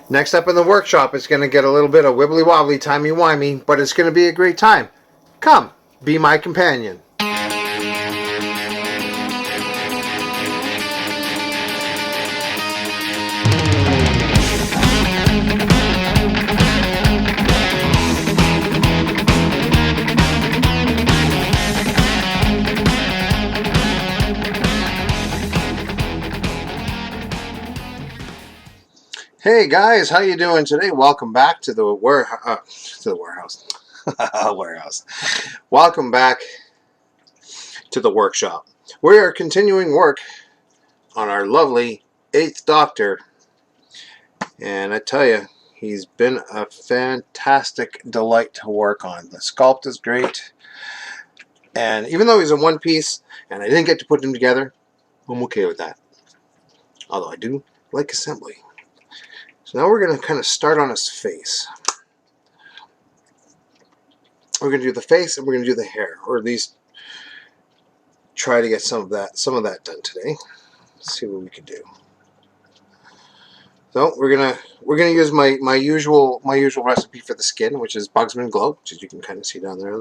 Next up in the workshop, it's going to get a little bit of wibbly wobbly, timey wimey, but it's going to be a great time. Come, be my companion. Hey guys, how you doing today? Welcome back to the warehouse. Warehouse. Welcome back to the workshop. We are continuing work on our lovely 8th Doctor, and I tell you, he's been a fantastic delight to work on. The sculpt is great, and even though he's in one piece and I didn't get to put him together, I'm okay with that. Although I do like assembly. So now we're going to kind of start on his face. We're going to do the face and we're going to do the hair, or at least try to get some of that done today. Let's see what we can do. So we're gonna use my usual recipe for the skin, which is Bugsman Glow, which as you can kind of see down there.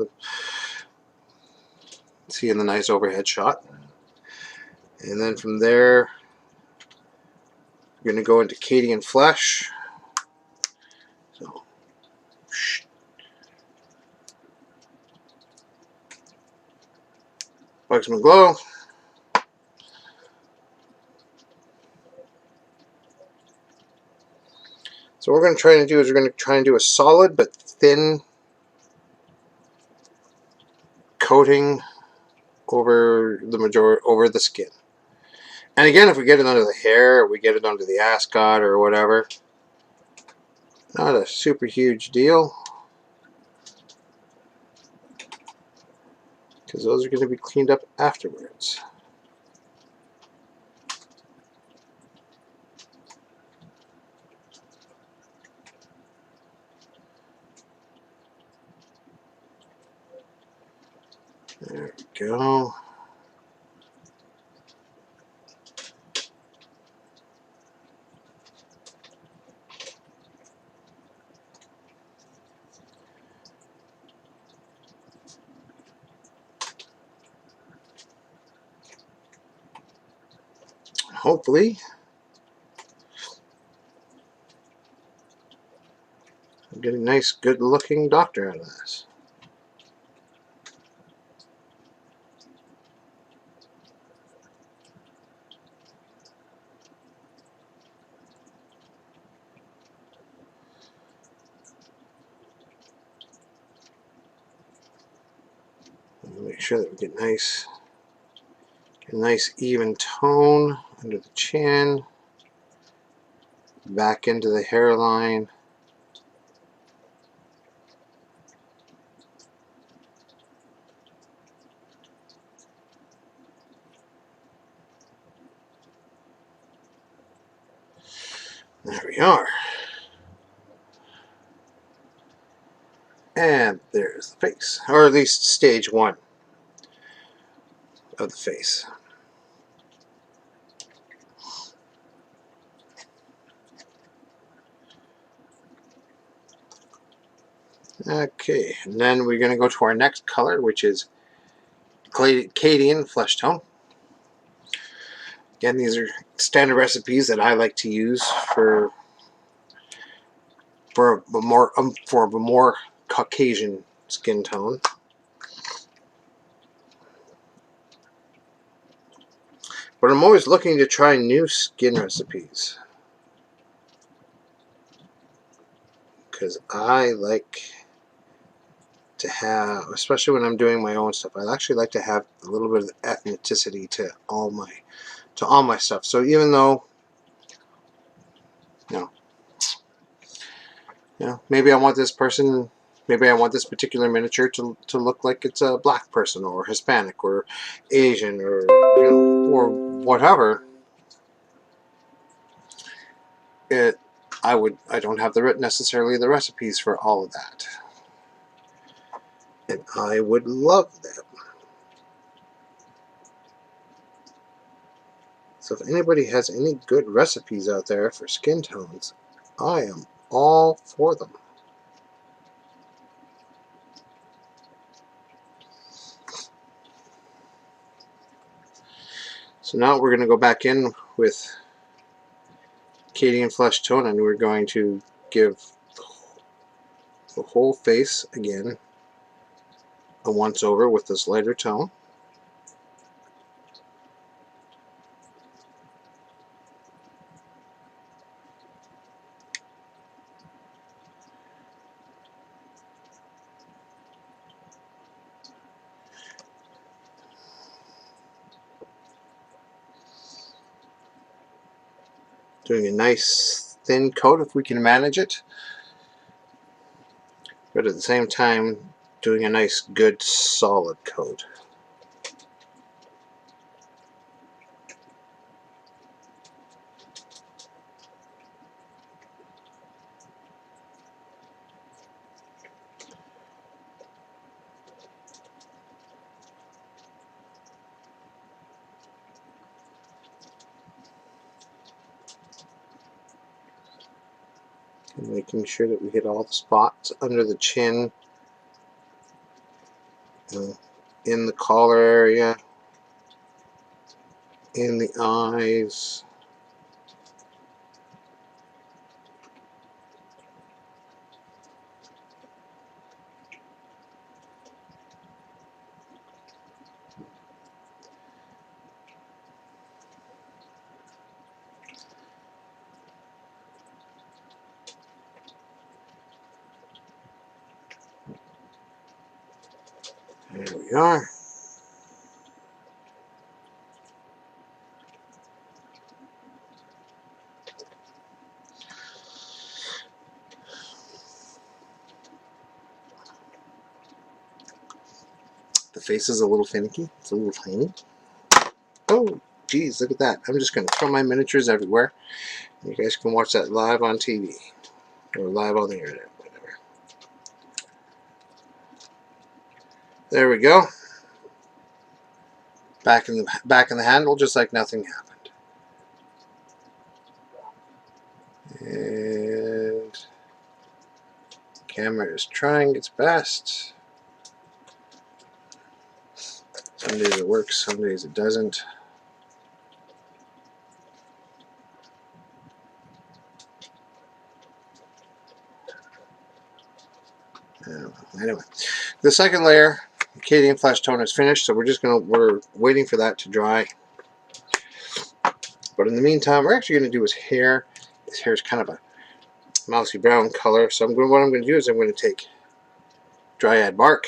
See in the nice overhead shot. And then from there, we're going to go into Kdnflash. So, Bugsman Glow. So what we're going to try to do is we're going to try and do a solid but thin coating over the skin. And again, if we get it under the hair, or we get it under the ascot or whatever, not a super huge deal, because those are going to be cleaned up afterwards. There we go. Hopefully, I'm getting a nice, good-looking doctor out of this. Make sure that we get a nice even tone under the chin, back into the hairline. There we are. And there's the face, or at least stage 1 of the face. Okay, and then we're going to go to our next color, which is Kdnflash tone. Again, these are standard recipes that I like to use for a more Caucasian skin tone. But I'm always looking to try new skin recipes, because I like to have, especially when I'm doing my own stuff, I actually like to have a little bit of ethnicity to all my stuff. So even though, you know, maybe I want this particular miniature to look like it's a black person or Hispanic or Asian or or whatever. I don't have necessarily the recipes for all of that, and I would love them. So if anybody has any good recipes out there for skin tones, I am all for them. So now we're going to go back in with Kdnflash tone, and we're going to give the whole face again a once over with this lighter tone. Doing a nice thin coat if we can manage it, but at the same time doing a nice good solid coat. And making sure that we hit all the spots under the chin, in the collar area, in the eyes. There we are. The face is a little finicky. It's a little tiny. Oh, geez, look at that. I'm just going to throw my miniatures everywhere. You guys can watch that live on TV. Or live on the internet, whatever. There we go. Back in the handle, just like nothing happened. And the camera is trying its best. Some days it works, some days it doesn't. Anyway, the second layer, Kdnflash tone is finished, so we're waiting for that to dry. But in the meantime, we're actually going to do his hair. His hair is kind of a mousy brown color, so what I'm going to do is I'm going to take dryad bark.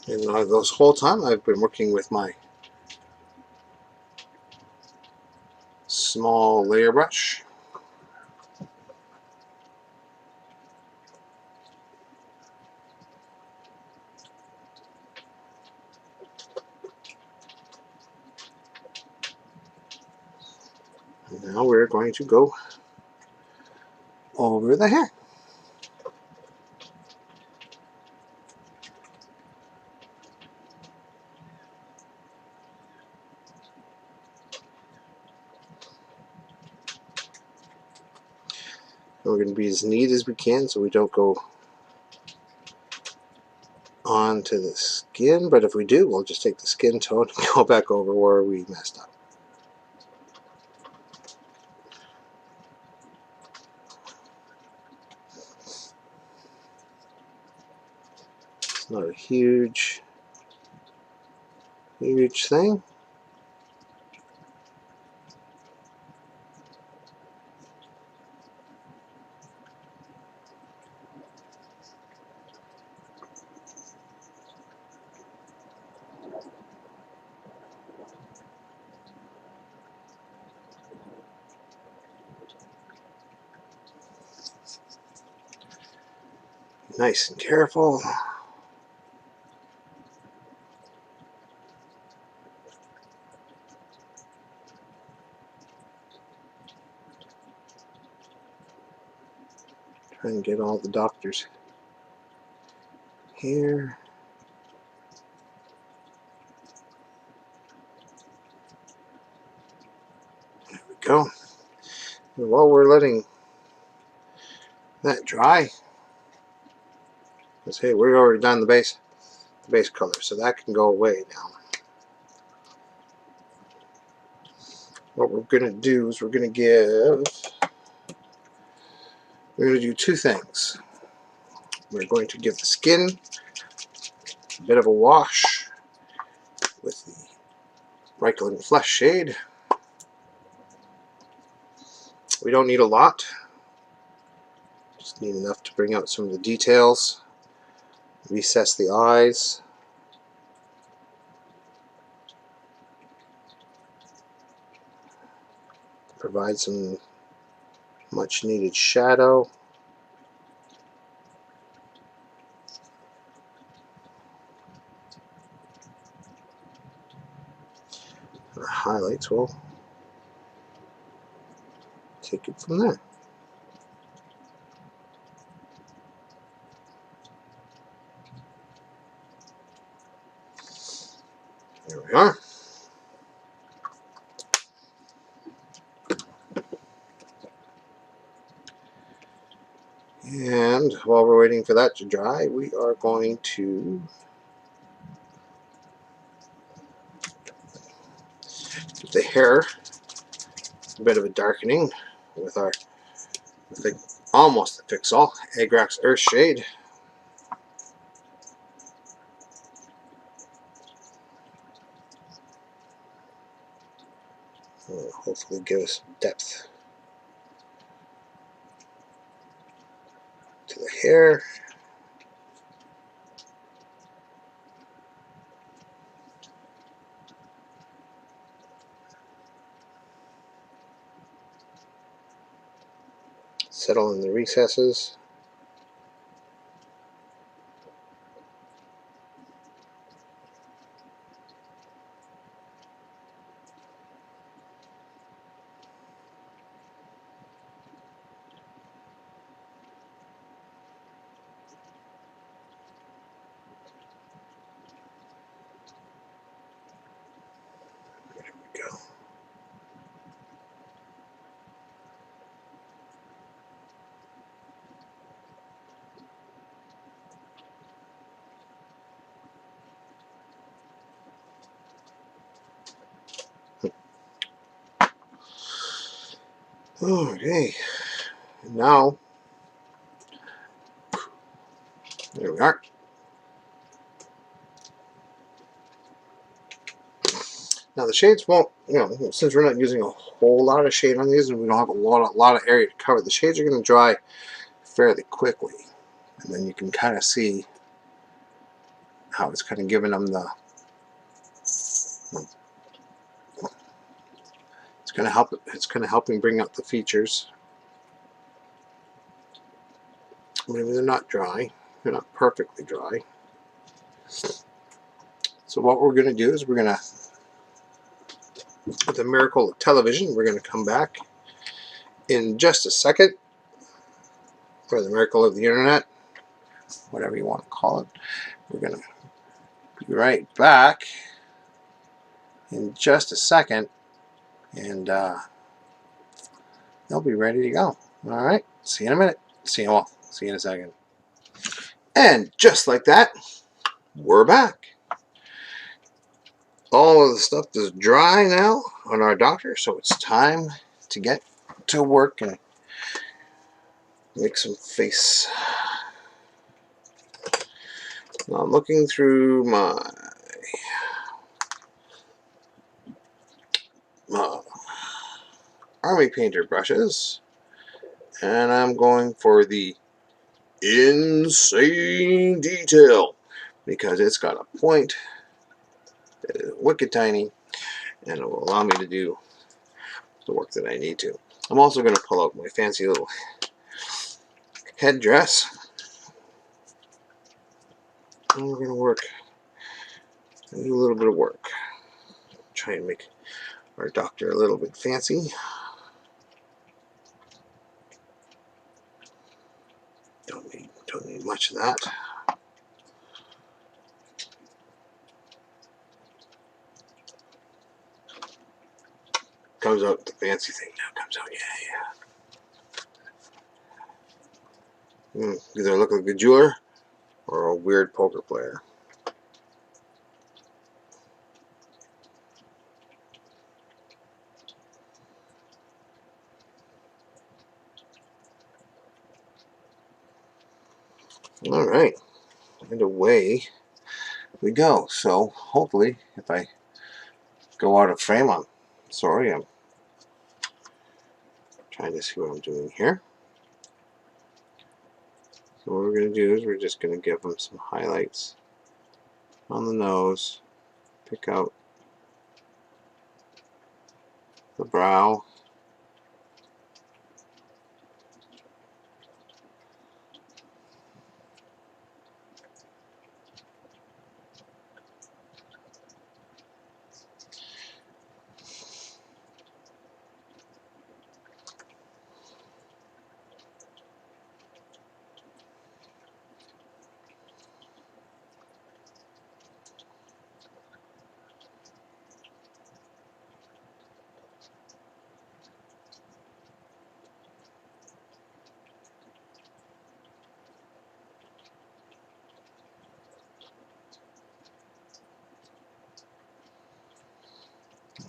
And this whole time I've been working with my small layer brush. And now we're going to go over the hair. And we're going to be as neat as we can so we don't go onto the skin, but if we do, we'll just take the skin tone and go back over where we messed up. It's not a huge thing. Nice and careful. Try and get all the doctors here. go. And while we're letting that dry, let's say we're already done the base color, so that can go away now. What we're going to do is we're going to do two things. We're going to give the skin a bit of a wash with the Kdnflash shade. We don't need a lot, just need enough to bring out some of the details, recess the eyes, provide some much needed shadow. The highlights will take it from there. There we are. And while we're waiting for that to dry, we are going to give the hair a bit of a darkening with our almost a fix-all Agrax Earth shade. Will hopefully give us depth to the hair. Settle in the recesses. There we go. Okay, and now, there we are. Now the shades won't, since we're not using a whole lot of shade on these and we don't have a lot of area to cover, the shades are going to dry fairly quickly. And then you can kind of see how it's kind of giving them the, it's kind of helping bring out the features. Maybe they're not dry, they're not perfectly dry. So what we're going to do is we're going to, with the miracle of television, we're going to come back in just a second, or the miracle of the internet, whatever you want to call it. We're going to be right back in just a second, and they'll be ready to go. All right, see you in a minute. See you in a second. And just like that, we're back. All of the stuff is dry now on our doctor, so it's time to get to work and make some face. Now I'm looking through my Army Painter brushes, and I'm going for the Insane Detail because it's got a point that is wicked tiny and it will allow me to do the work that I need to. I'm also going to pull out my fancy little headdress, and we're going to work, do a little bit of work, try and make our doctor a little bit fancy. Don't need much of that. comes out, the fancy thing now comes out. Yeah. Either look like a jeweler or a weird poker player. Alright, and away we go. So hopefully if I go out of frame, I'm sorry, I'm trying to see what I'm doing here. So what we're going to do is we're just going to give them some highlights on the nose, pick out the brow,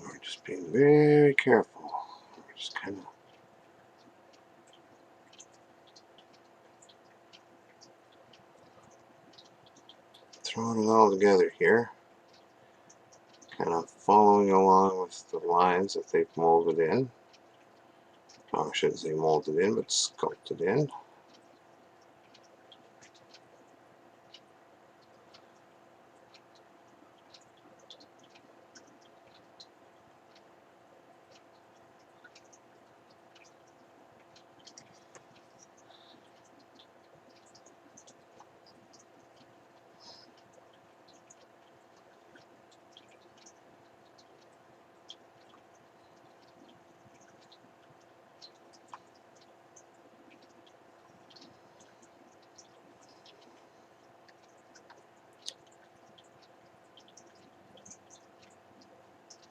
we're just being very careful. We're just kind of throwing it all together here, kind of following along with the lines that they've molded in. Oh, I shouldn't say molded in, but sculpted in.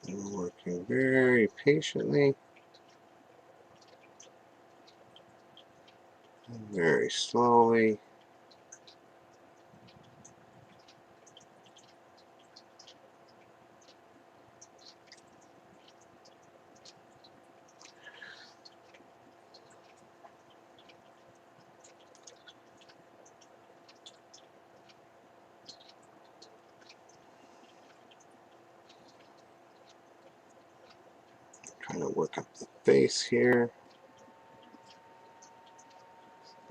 We're working very patiently, and very slowly. Trying to work up the face here,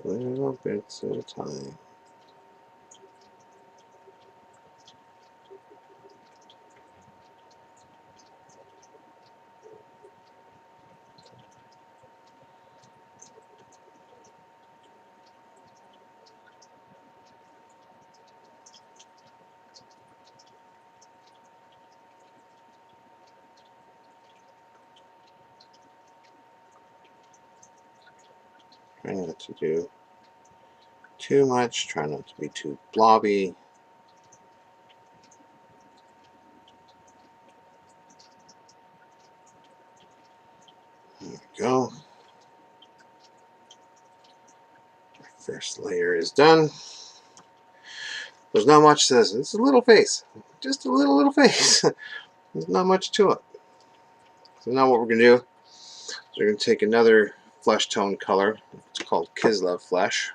little bits at a time. Try not to do too much, try not to be too blobby. There we go. Our first layer is done. There's not much to this. It's a little face. Just a little face. There's not much to it. So now what we're going to do is we're going to take another flesh tone color. It's called Kislov Flash.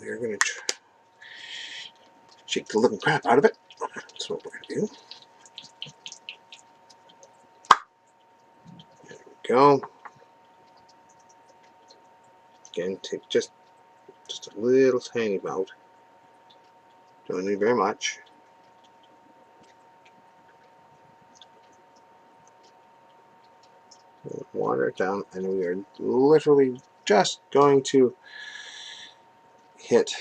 We're going to shake the living crap out of it. That's what we're going to do. There we go. Again, take just a little tiny amount. Don't need very much. Water it down, and we are literally just going to hit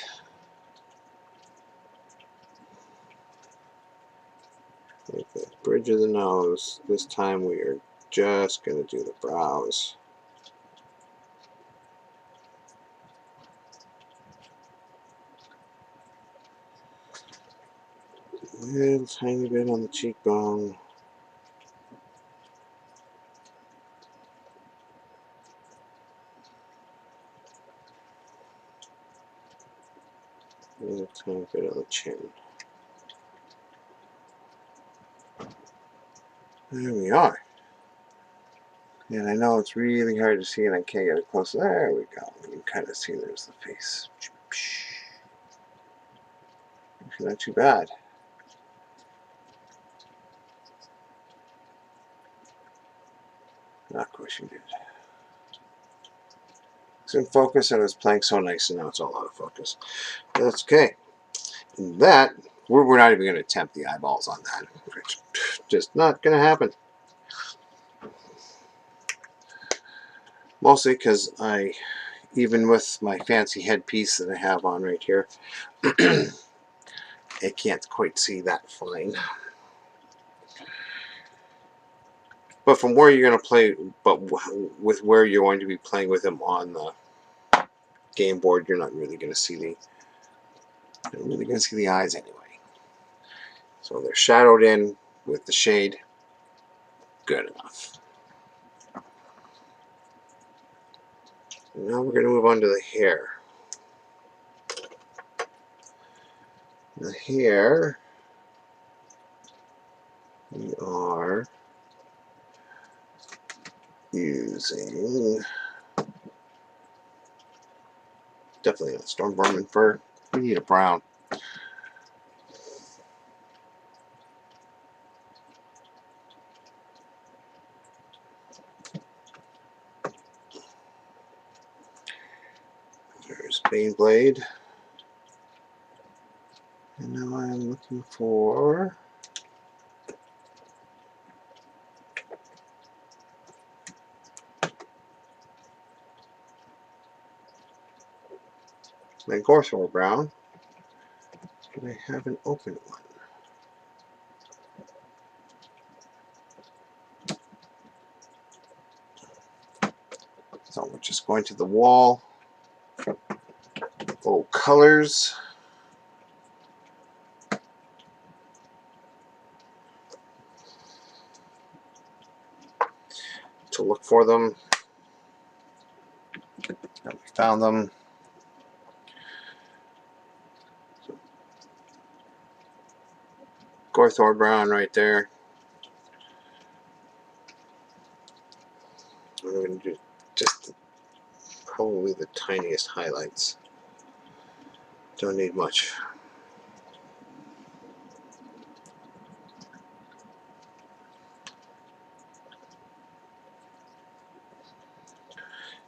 like the bridge of the nose. This time we are just going to do the brows. A little tiny bit on the cheekbone. A little tiny bit on the chin. There we are. And I know it's really hard to see and I can't get it close. There we go. You can kind of see there's the face. Not too bad. Of course you did. It's in focus and it's playing so nice and now it's all out of focus. That's okay. And that, we're not even going to attempt the eyeballs on that. It's just not going to happen. Mostly because even with my fancy headpiece that I have on right here, I can't quite see that fine. But from where you're going to play, but with where you're going to be playing with them on the game board, you're not really going to see the eyes anyway. So they're shadowed in with the shade. Good enough. Now we're going to move on to the hair. The hair, we are using definitely not storm vermin fur. We need a brown. There's Baneblade. And now I'm looking for my Gorthor brown. But I haven't opened one. So we're just going to the wall. Oh, colors. To look for them. And we found them. Gorthor brown right there. I'm going to do just probably the tiniest highlights. Don't need much.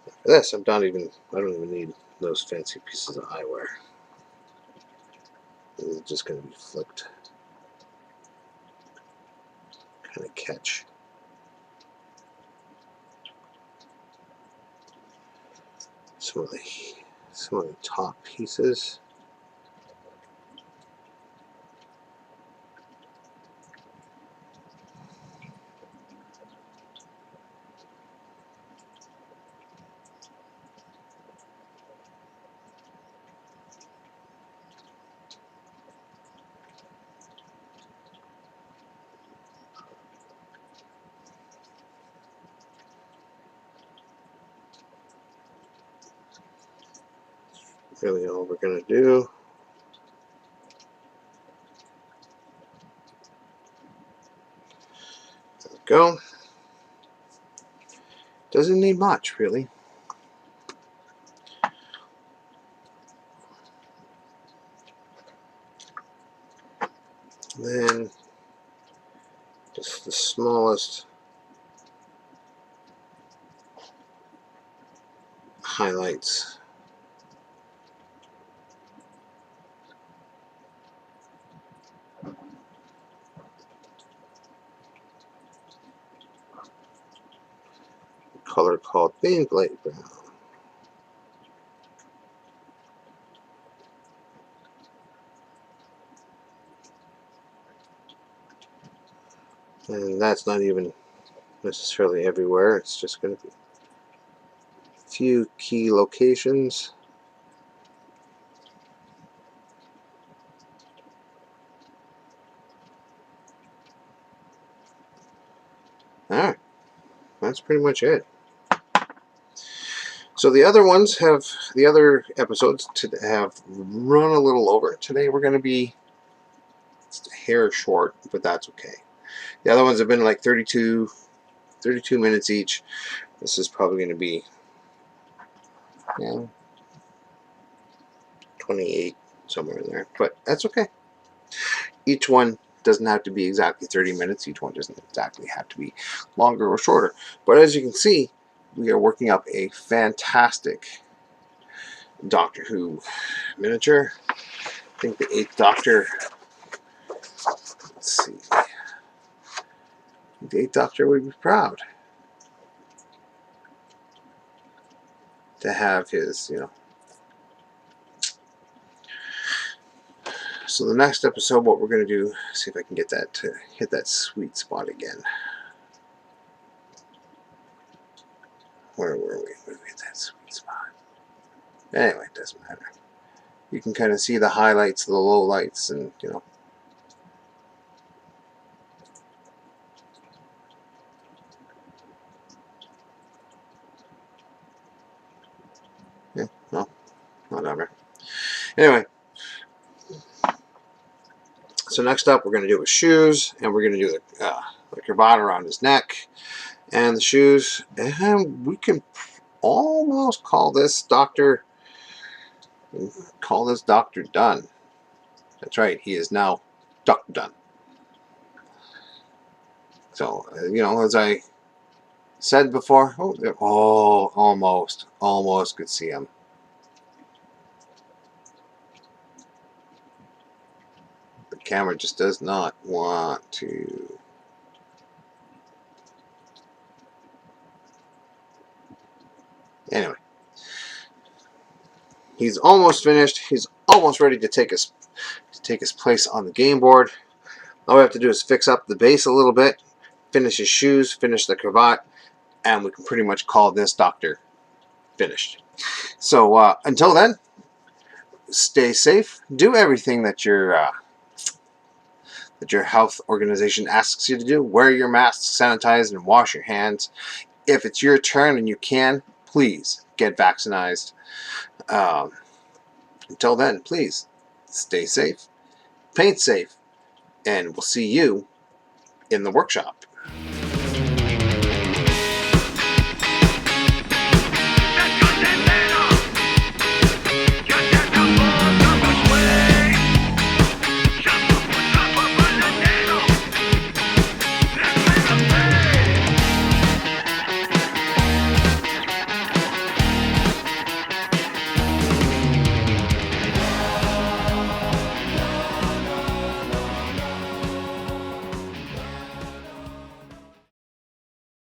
For this, I don't even need those fancy pieces of eyewear. It's just going to be flicked. Kind of catch. Some of the top pieces. Really all we're going to do. There we go. Doesn't need much, really. Then just the smallest highlights. Color called Baneblade brown. And that's not even necessarily everywhere. It's just going to be a few key locations. Alright, that's pretty much it. So the other ones have, the other episodes have run a little over. Today we're going to be just a hair short, but that's okay. The other ones have been like 32 minutes each. This is probably going to be 28, somewhere in there. But that's okay. Each one doesn't have to be exactly 30 minutes. Each one doesn't exactly have to be longer or shorter. But as you can see, we are working up a fantastic Doctor Who miniature. I think the 8th Doctor, let's see, the 8th Doctor would be proud to have his, So the next episode, what we're going to do, see if I can get that to hit that sweet spot again. Where were we? Where we hit that sweet spot? Anyway, it doesn't matter. You can kind of see the highlights, the low lights, and yeah, no, whatever. Anyway, so next up, we're going to do his shoes, and we're going to do the cravat around his neck, and the shoes, and we can almost call this Dr. Dunn. That's right, he is now Dr. Dunn. So, as I said before, almost could see him. The camera just does not want to. Anyway, he's almost finished. He's almost ready to take his place on the game board. All we have to do is fix up the base a little bit, finish his shoes, finish the cravat, and we can pretty much call this Doctor finished. So until then, stay safe. Do everything that your health organization asks you to do. Wear your mask, sanitize, and wash your hands. If it's your turn and you can, please get vaccinated. Until then, please stay safe, paint safe, and we'll see you in the workshop.